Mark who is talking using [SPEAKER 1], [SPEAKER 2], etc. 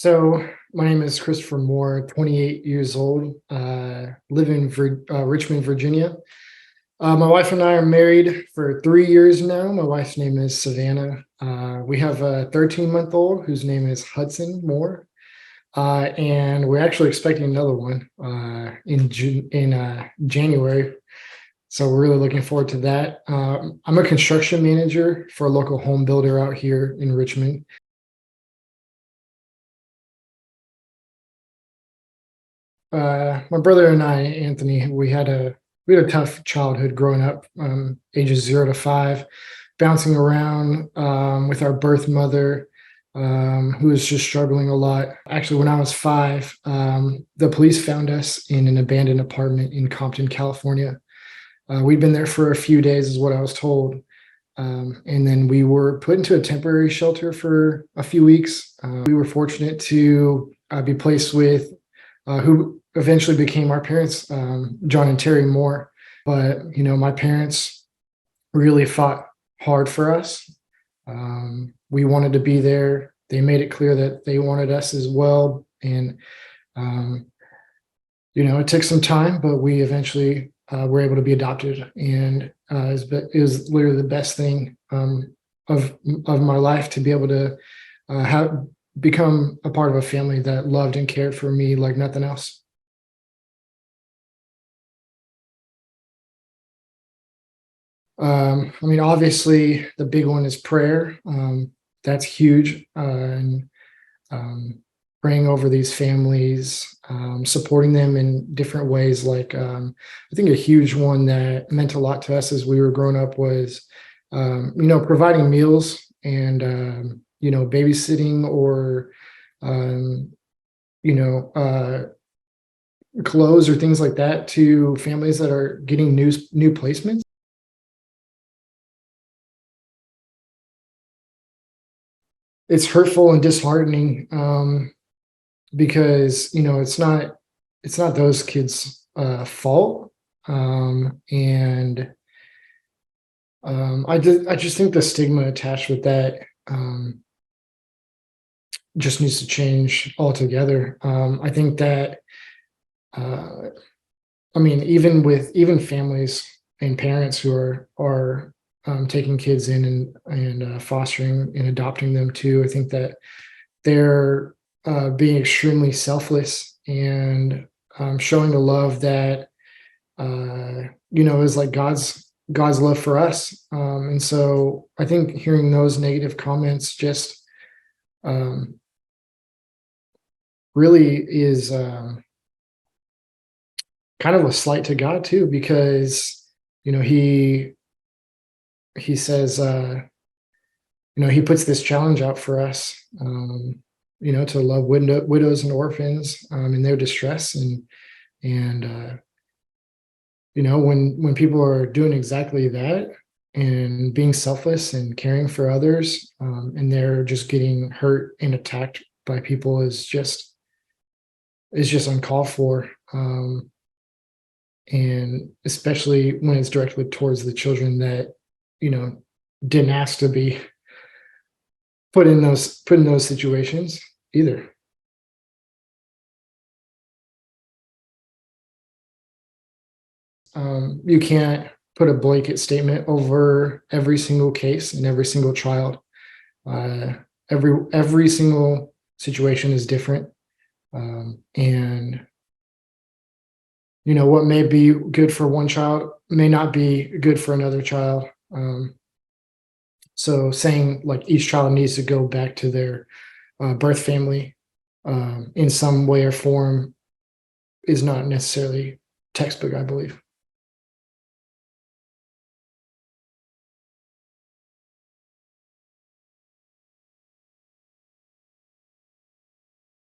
[SPEAKER 1] So my name is Christopher Moore, 28 years old, live in Richmond, Virginia. My wife and I are married for 3 years now. My wife's name is Savannah. We have a 13-month-old whose name is Hudson Moore, and we're actually expecting another one in January. So we're really looking forward to that. I'm a construction manager for a local home builder out here in Richmond. My brother and I, Anthony, we had a tough childhood growing up, ages 0 to 5, bouncing around with our birth mother, who was just struggling a lot. Actually, when I was 5, the police found us in an abandoned apartment in Compton, California. We'd been there for a few days, is what I was told. And then we were put into a temporary shelter for a few weeks. We were fortunate to be placed with who eventually became our parents, John and Terry Moore. But, my parents really fought hard for us. We wanted to be there. They made it clear that they wanted us as well. And, it took some time, but we eventually were able to be adopted. And it was literally the best thing of my life to be able to become a part of a family that loved and cared for me like nothing else. Obviously, the big one is prayer. That's huge, and praying over these families, supporting them in different ways. Like, I think a huge one that meant a lot to us as we were growing up was, providing meals and babysitting or clothes or things like that to families that are getting new placements. It's hurtful and disheartening, because it's not those kids' fault, and I just think the stigma attached with that just needs to change altogether. I think that even families and parents who are taking kids in and fostering and adopting them too. I think that they're being extremely selfless and showing a love that is like God's love for us. And so I think hearing those negative comments just really is kind of a slight to God too, because he says, he puts this challenge out for us, to love widows and orphans in their distress. And when people are doing exactly that and being selfless and caring for others, and they're just getting hurt and attacked by people is just uncalled for. And especially when it's directed towards the children that didn't ask to be put in those situations either. You can't put a blanket statement over every single case and every single child. Every single situation is different, and what may be good for one child may not be good for another child. So saying like each child needs to go back to their birth family in some way or form is not necessarily textbook, I believe.